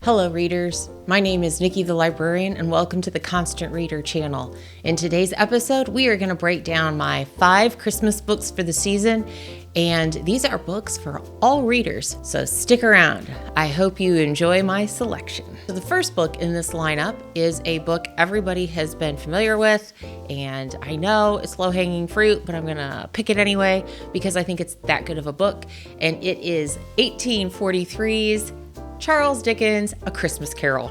Hello readers, my name is Nikki the Librarian and welcome to the Constant Reader channel. In today's episode, we are going to break down my 5 Christmas books for the season, and these are books for all readers, so stick around. I hope you enjoy my selection. So the first book in this lineup is a book everybody has been familiar with, and I know it's low-hanging fruit, but I'm going to pick it anyway because I think it's that good of a book, and it is 1843's Charles Dickens' A Christmas Carol.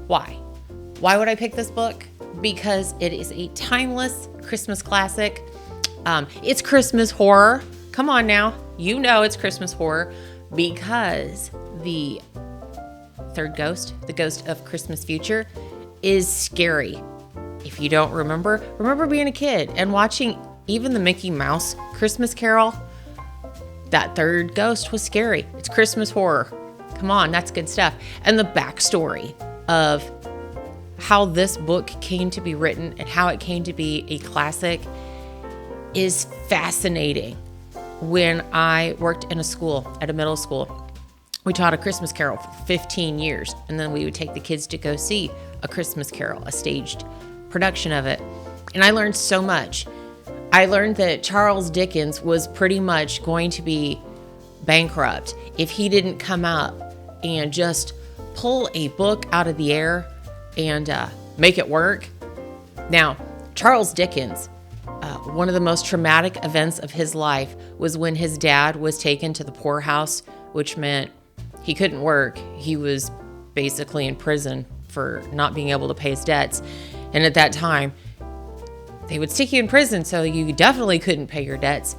Why? Why would I pick this book? Because it is a timeless Christmas classic. It's Christmas horror. Come on now. You know it's Christmas horror because the third ghost, the ghost of Christmas Future, is scary. If you don't remember being a kid and watching even the Mickey Mouse Christmas Carol. That third ghost was scary. It's Christmas horror. Come on, that's good stuff. And the backstory of how this book came to be written and how it came to be a classic is fascinating. When I worked in a school, at a middle school, we taught A Christmas Carol for 15 years, and then we would take the kids to go see A Christmas Carol, a staged production of it. And I learned so much. I learned that Charles Dickens was pretty much going to be bankrupt if he didn't come up and just pull a book out of the air and make it work. Now, Charles Dickens, one of the most traumatic events of his life was when his dad was taken to the poorhouse, which meant he couldn't work. He was basically in prison for not being able to pay his debts. And at that time, they would stick you in prison, so you definitely couldn't pay your debts.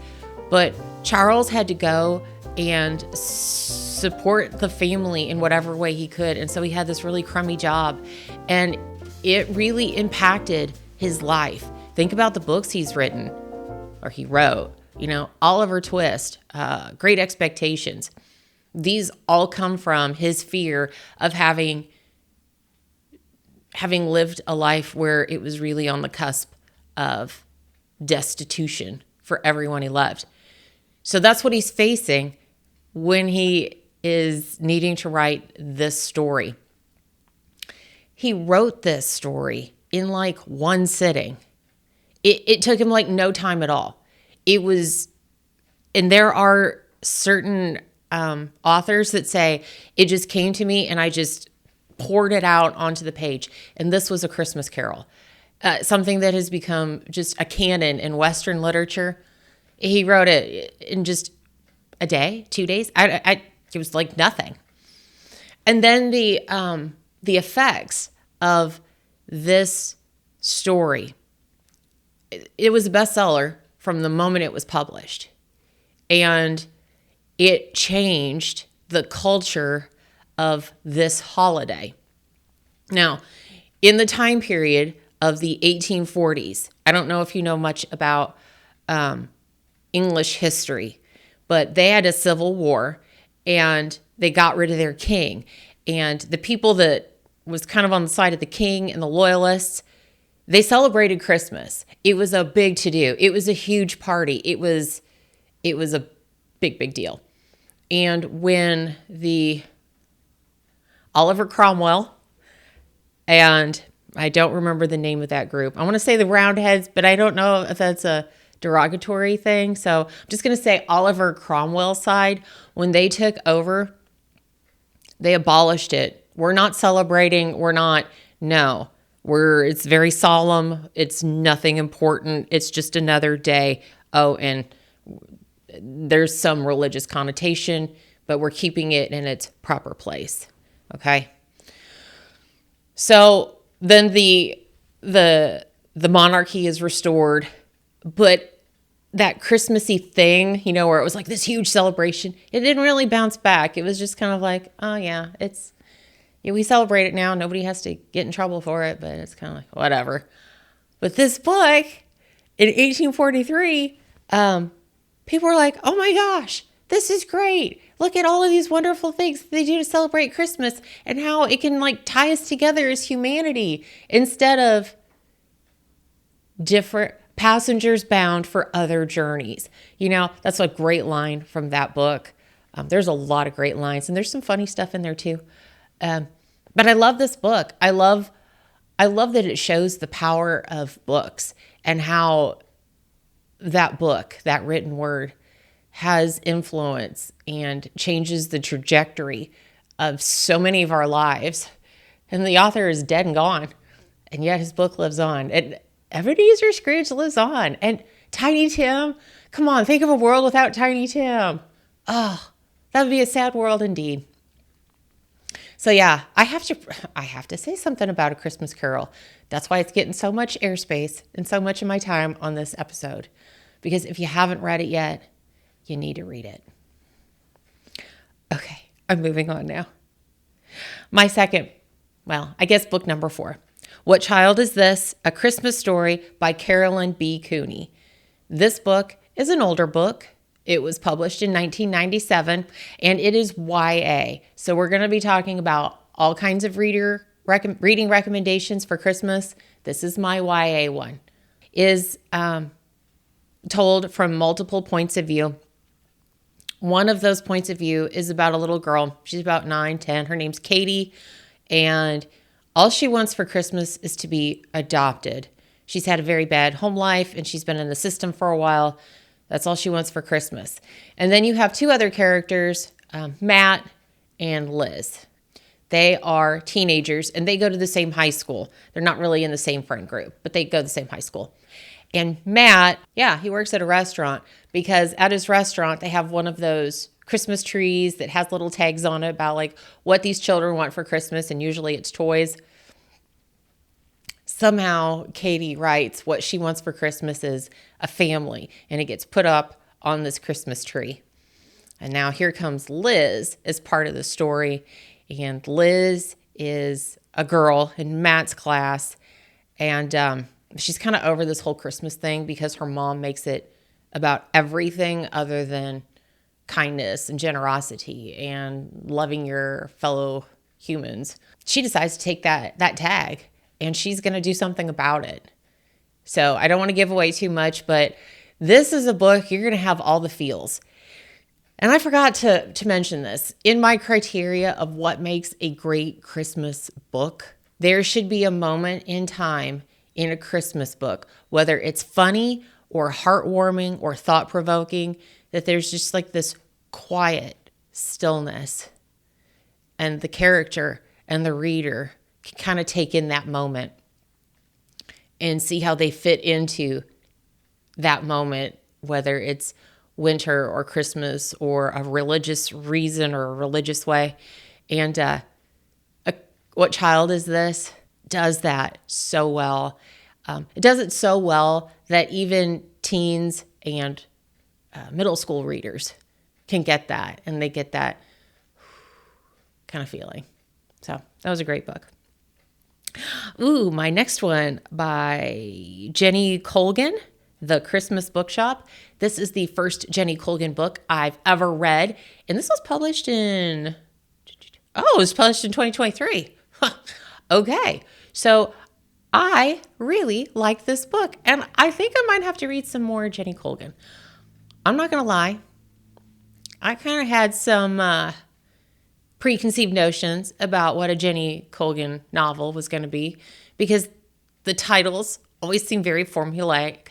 But Charles had to go and support the family in whatever way he could. And so he had this really crummy job, and it really impacted his life. Think about the books he's written, or he wrote, Oliver Twist, Great Expectations. These all come from his fear of having lived a life where it was really on the cusp of destitution for everyone he loved. So that's what he's facing when he is needing to write this story. He wrote this story in like one sitting. It took him like no time at all. And there are certain authors that say, it just came to me and I just poured it out onto the page. And this was A Christmas Carol, something that has become just a canon in Western literature. He wrote it in just a day, 2 days. It was like nothing. And then the effects of this story, it was a bestseller from the moment it was published. And it changed the culture of this holiday. Now, in the time period of the 1840s, I don't know if you know much about English history, but they had a civil war and they got rid of their king. And the people that was kind of on the side of the king and the loyalists, they celebrated Christmas. It was a big to-do. It was a huge party. It was a big deal. And when the Oliver Cromwell, and I don't remember the name of that group. I want to say the Roundheads, but I don't know if that's a derogatory thing. So I'm just going to say Oliver Cromwell's side, when they took over, they abolished it. We're not celebrating. It's very solemn. It's nothing important. It's just another day. Oh, and there's some religious connotation, but we're keeping it in its proper place. Okay. So then the monarchy is restored, but that Christmassy thing, where it was like this huge celebration, it didn't really bounce back. It was just kind of like, oh yeah, we celebrate it now. Nobody has to get in trouble for it, but it's kind of like, whatever. But this book in 1843, people were like, oh my gosh, this is great. Look at all of these wonderful things they do to celebrate Christmas and how it can like tie us together as humanity instead of different passengers bound for other journeys. That's a great line from that book. There's a lot of great lines, and there's some funny stuff in there too. But I love this book. I love that it shows the power of books and how that book, that written word, has influence and changes the trajectory of so many of our lives. And the author is dead and gone, and yet his book lives on. And Ebenezer Scrooge lives on. And Tiny Tim, come on, think of a world without Tiny Tim. Oh, that would be a sad world indeed. So yeah, I have to say something about A Christmas Carol. That's why it's getting so much airspace and so much of my time on this episode. Because if you haven't read it yet, you need to read it. Okay, I'm moving on now. My second, I guess book number 4. What Child Is This? A Christmas Story by Carolyn B. Cooney. This book is an older book. It was published in 1997, and it is YA. So we're going to be talking about all kinds of reading recommendations for Christmas. This is my YA one. Is told from multiple points of view. One of those points of view is about a little girl. She's about 9, 10. Her name's Katie, and all she wants for Christmas is to be adopted. She's had a very bad home life, and she's been in the system for a while. That's all she wants for Christmas. And then you have 2 other characters, Matt and Liz. They are teenagers, and they go to the same high school. They're not really in the same friend group, but they go to the same high school. And Matt, he works at a restaurant, because at his restaurant, they have one of those Christmas trees that has little tags on it about like what these children want for Christmas, and usually it's toys. Somehow Katie writes what she wants for Christmas is a family, and it gets put up on this Christmas tree. And now here comes Liz as part of the story, and Liz is a girl in Matt's class, and she's kind of over this whole Christmas thing because her mom makes it about everything other than kindness and generosity and loving your fellow humans. She decides to take that tag, and she's going to do something about it. So I don't want to give away too much, but this is a book you're going to have all the feels. And I forgot to mention this. In my criteria of what makes a great Christmas book, there should be a moment in time in a Christmas book, whether it's funny or heartwarming or thought-provoking, that there's just like this quiet stillness, and the character and the reader can kind of take in that moment and see how they fit into that moment, whether it's winter or Christmas or a religious reason or a religious way. And What Child Is This? Does that so well. It does it so well that even teens and middle school readers can get that, and they get that kind of feeling. So that was a great book. Ooh, my next one by Jenny Colgan, The Christmas Bookshop. This is the first Jenny Colgan book I've ever read, and this was published in 2023. Okay, so I really like this book, and I think I might have to read some more Jenny Colgan. I'm not going to lie. I kind of had some preconceived notions about what a Jenny Colgan novel was going to be, because the titles always seem very formulaic.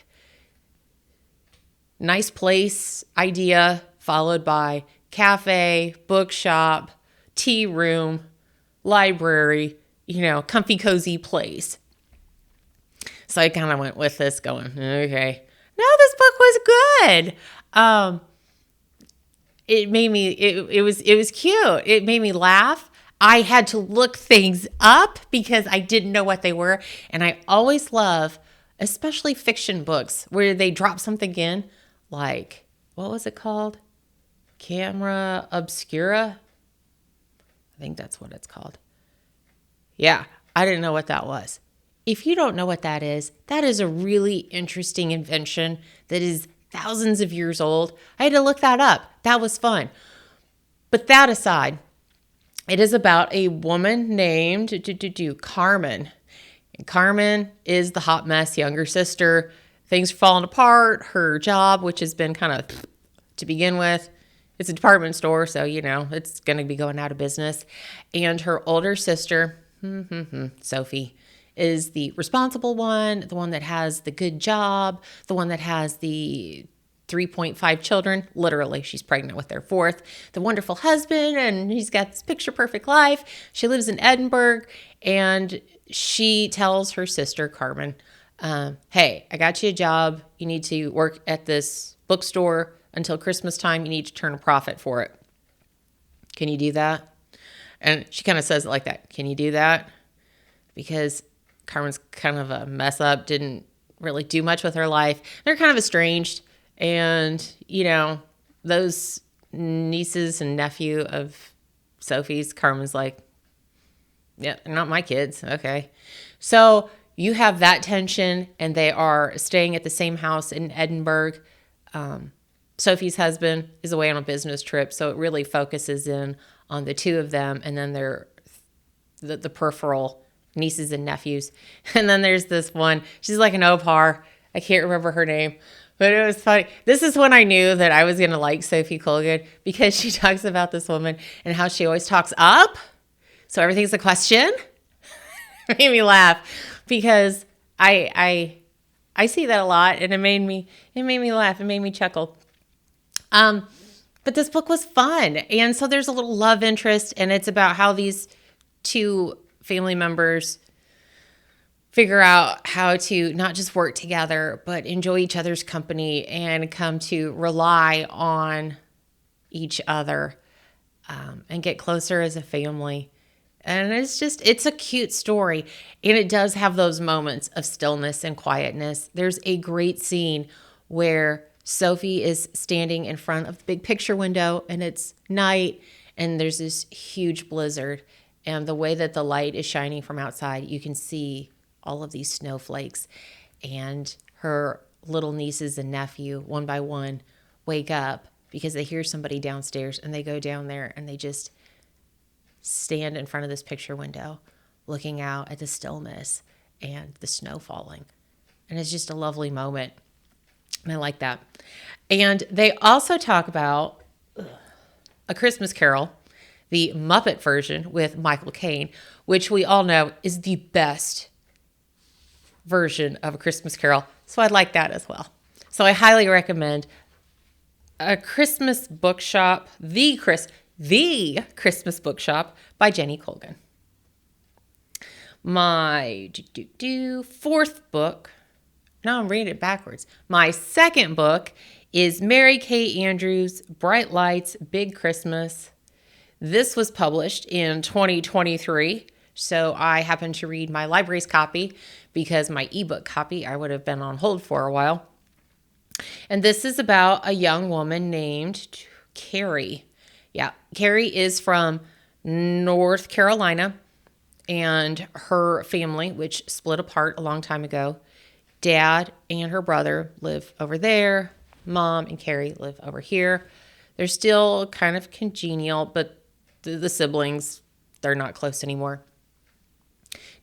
Nice place idea followed by cafe, bookshop, tea room, library, comfy, cozy place. So I kind of went with this going, okay. No, this book was good. It made me, it was cute. It made me laugh. I had to look things up because I didn't know what they were. And I always love, especially fiction books, where they drop something in, like, what was it called? Camera Obscura? I think that's what it's called. Yeah, I didn't know what that was. If you don't know what that is a really interesting invention that is thousands of years old. I had to look that up. That was fun. But that aside, it is about a woman named Carmen. And Carmen is the hot mess younger sister. Things are falling apart. Her job, which has been kind of to begin with, it's a department store, so, it's going to be going out of business. And her older sister, Sophie, is the responsible one, the one that has the good job, the one that has the 3.5 children. Literally, she's pregnant with their fourth. The wonderful husband, and he's got this picture perfect life. She lives in Edinburgh, and she tells her sister, Carmen, hey, I got you a job. You need to work at this bookstore until Christmas time. You need to turn a profit for it. Can you do that? And she kind of says it like that. Can you do that? Because Carmen's kind of a mess up, didn't really do much with her life. They're kind of estranged. And, those nieces and nephew of Sophie's, Carmen's like, yeah, they're not my kids. Okay. So you have that tension, and they are staying at the same house in Edinburgh. Sophie's husband is away on a business trip, so it really focuses in on the two of them, and then the peripheral nieces and nephews. And then there's this one, she's like an au pair. I can't remember her name, but it was funny. This is when I knew that I was going to like Sophie Colgan, because she talks about this woman and how she always talks up. So everything's a question. It made me laugh, because I see that a lot, and it made me laugh. It made me chuckle. But this book was fun. And so there's a little love interest, and it's about how these two family members figure out how to not just work together, but enjoy each other's company and come to rely on each other, and get closer as a family. And it's a cute story. And it does have those moments of stillness and quietness. There's a great scene where Sophie is standing in front of the big picture window, and it's night, and there's this huge blizzard. And the way that the light is shining from outside, you can see all of these snowflakes. And her little nieces and nephew, one by one, wake up because they hear somebody downstairs, and they go down there, and they just stand in front of this picture window looking out at the stillness and the snow falling. And it's just a lovely moment. And I like that. And they also talk about A Christmas Carol, the Muppet version with Michael Caine, which we all know is the best version of A Christmas Carol. So I like that as well. So I highly recommend A Christmas Bookshop, the Christmas Bookshop by Jenny Colgan. My fourth book, now I'm reading it backwards. My second book is Mary Kay Andrews' Bright Lights, Big Christmas. This was published in 2023, so I happened to read my library's copy, because my ebook copy I would have been on hold for a while. And this is about a young woman named Carrie. Yeah, Carrie is from North Carolina, and her family, which split apart a long time ago, Dad and her brother live over there. Mom and Carrie live over here. They're still kind of congenial, but the siblings, they're not close anymore.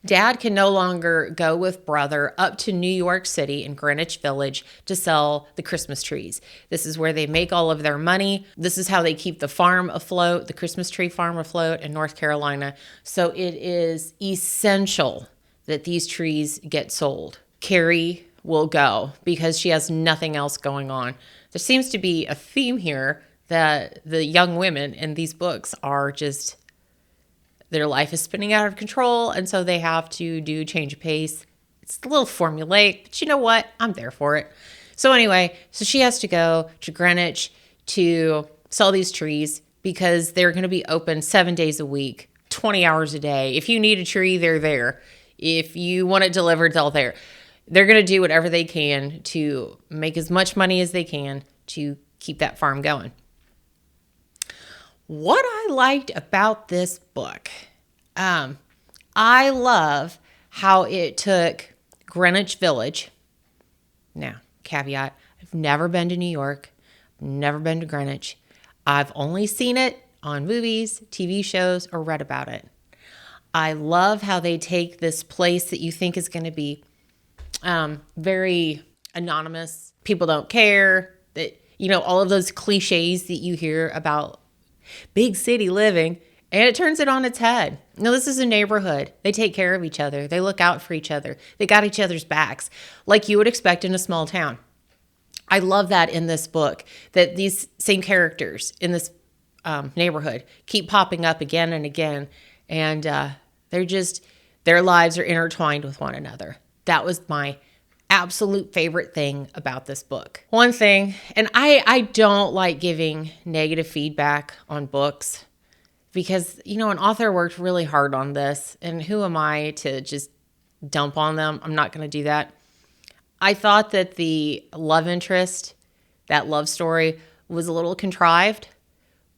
Dad can no longer go with brother up to New York City in Greenwich Village to sell the Christmas trees. This is where they make all of their money. This is how they keep the farm afloat, the Christmas tree farm afloat in North Carolina. So it is essential that these trees get sold. Carrie will go because she has nothing else going on. There seems to be a theme here that the young women in these books are just, their life is spinning out of control, and so they have to do change of pace. It's a little formulaic, but you know what? I'm there for it. So anyway, so she has to go to Greenwich to sell these trees because they're going to be open 7 days a week, 20 hours a day. If you need a tree, they're there. If you want it delivered, they're there. They're going to do whatever they can to make as much money as they can to keep that farm going. What I liked about this book, I love how it took Greenwich Village. Now, caveat, I've never been to New York, never been to Greenwich. I've only seen it on movies, TV shows, or read about it. I love how they take this place that you think is going to be very anonymous. People don't care. That all of those cliches that you hear about big city living, and it turns it on its head. No, this is a neighborhood. They take care of each other. They look out for each other. They got each other's backs, like you would expect in a small town. I love that in this book, that these same characters in this neighborhood keep popping up again and again, and their lives are intertwined with one another. That was my absolute favorite thing about this book. One thing, and I don't like giving negative feedback on books because, an author worked really hard on this, and who am I to just dump on them? I'm not going to do that. I thought that the love interest, that love story, was a little contrived,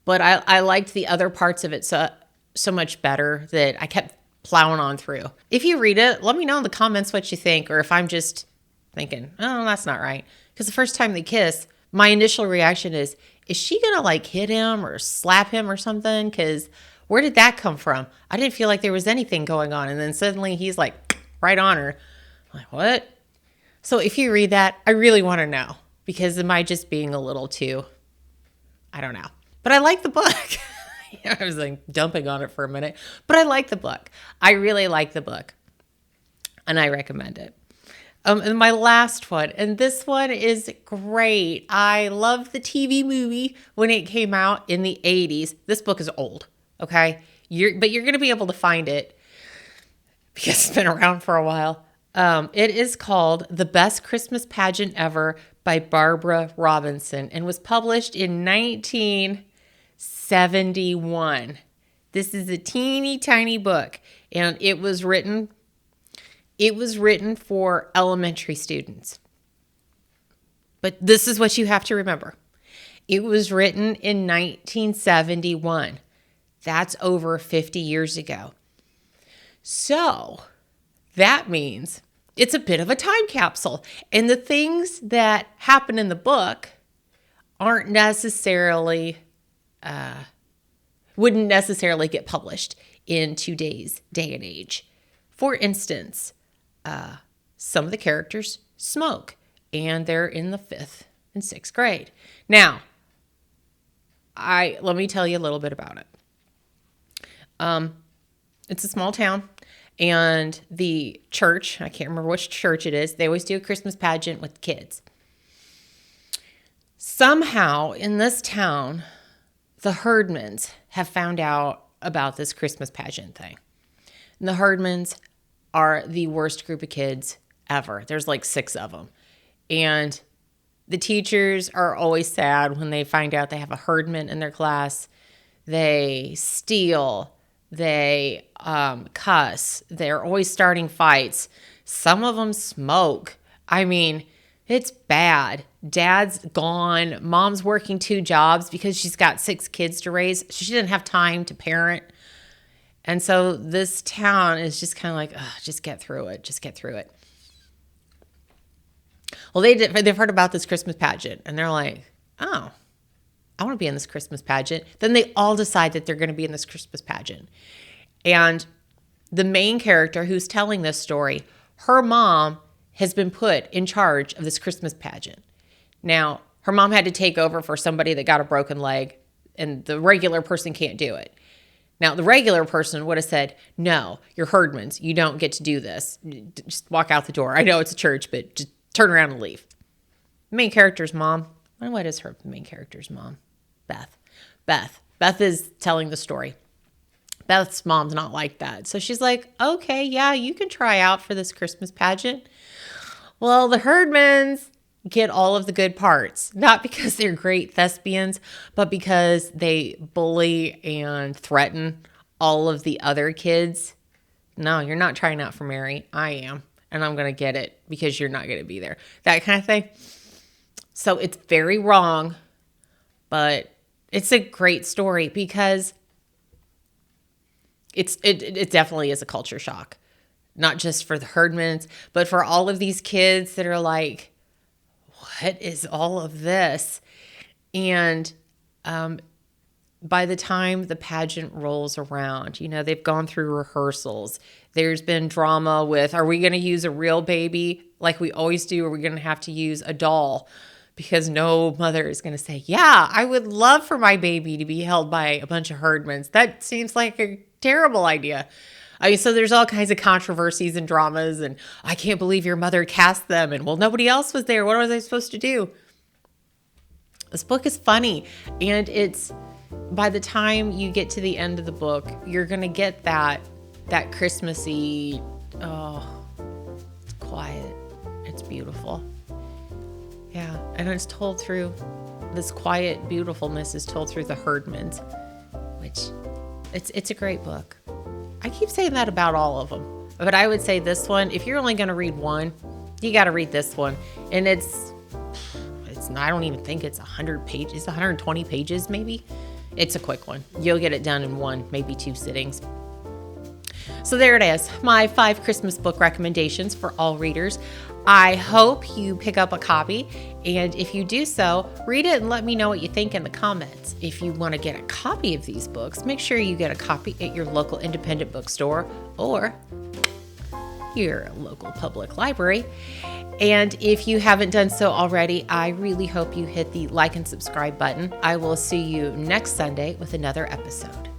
but I liked the other parts of it so much better that I kept plowing on through. If you read it, let me know in the comments what you think, or if I'm just thinking, oh, that's not right. Because the first time they kiss, my initial reaction is she going to hit him or slap him or something? Because where did that come from? I didn't feel like there was anything going on. And then suddenly he's right on her. I'm like, what? So if you read that, I really want to know, because am I just being a little too, I don't know. But I like the book. I was dumping on it for a minute, but I like the book. I really like the book, and I recommend it. And my last one, and this one is great. I love the TV movie when it came out in the 80s. This book is old, okay? But you're going to be able to find it because it's been around for a while. It is called The Best Christmas Pageant Ever by Barbara Robinson and was published in 1971. This is a teeny tiny book, and it was written for elementary students. But this is what you have to remember. It was written in 1971. That's over 50 years ago. So that means it's a bit of a time capsule. And the things that happen in the book aren't necessarily, wouldn't necessarily get published in today's day and age. For instance, some of the characters smoke, and they're in the 5th and 6th grade. Now, let me tell you a little bit about it. It's a small town. And the church, I can't remember which church it is, they always do a Christmas pageant with kids. Somehow in this town, the Herdmans have found out about this Christmas pageant thing. And the Herdmans are the worst group of kids ever. There's 6 of them. And the teachers are always sad when they find out they have a Herdman in their class. They steal. They cuss. They're always starting fights. Some of them smoke. I mean, it's bad. Dad's gone. Mom's working 2 jobs because she's got 6 kids to raise. She didn't have time to parent. And so this town is just kind of just get through it. Just get through it. Well, they've heard about this Christmas pageant, and they're like, oh, I want to be in this Christmas pageant. Then they all decide that they're going to be in this Christmas pageant. And the main character who's telling this story, her mom has been put in charge of this Christmas pageant. Now, her mom had to take over for somebody that got a broken leg, and the regular person can't do it. Now, the regular person would have said, no, you're Herdmans. You don't get to do this. Just walk out the door. I know it's a church, but just turn around and leave. The main character's mom. What is her main character's mom? Beth is telling the story. Beth's mom's not like that. So she's like, okay, yeah, you can try out for this Christmas pageant. Well, the Herdmans get all of the good parts, not because they're great thespians, but because they bully and threaten all of the other kids. No, you're not trying out for Mary. I am. And I'm going to get it because you're not going to be there. That kind of thing. So it's very wrong, but it's a great story because it definitely is a culture shock. Not just for the Herdmans, but for all of these kids that are like, what is all of this? And by the time the pageant rolls around, they've gone through rehearsals. There's been drama with, are we going to use a real baby like we always do? Or are we going to have to use a doll? because no mother is going to say, yeah, I would love for my baby to be held by a bunch of herdmans. That seems like a terrible idea. I mean, so there's all kinds of controversies and dramas, and I can't believe your mother cast them, and well, nobody else was there. What was I supposed to do? This book is funny, and it's, by the time you get to the end of the book, you're going to get that Christmassy, it's quiet. It's beautiful. Yeah, and it's told through, this quiet beautifulness is told through the herdmans, which it's a great book. I keep saying that about all of them, but I would say this one, if you're only going to read one, you got to read this one. And it's not, I don't even think it's 100 pages, 120 pages maybe. It's a quick one. You'll get it done in one, maybe 2 sittings. So there it is, my 5 Christmas book recommendations for all readers. I hope you pick up a copy, and if you do so, read it and let me know what you think in the comments. If you want to get a copy of these books, make sure you get a copy at your local independent bookstore or your local public library. And if you haven't done so already, I really hope you hit the like and subscribe button. I will see you next Sunday with another episode.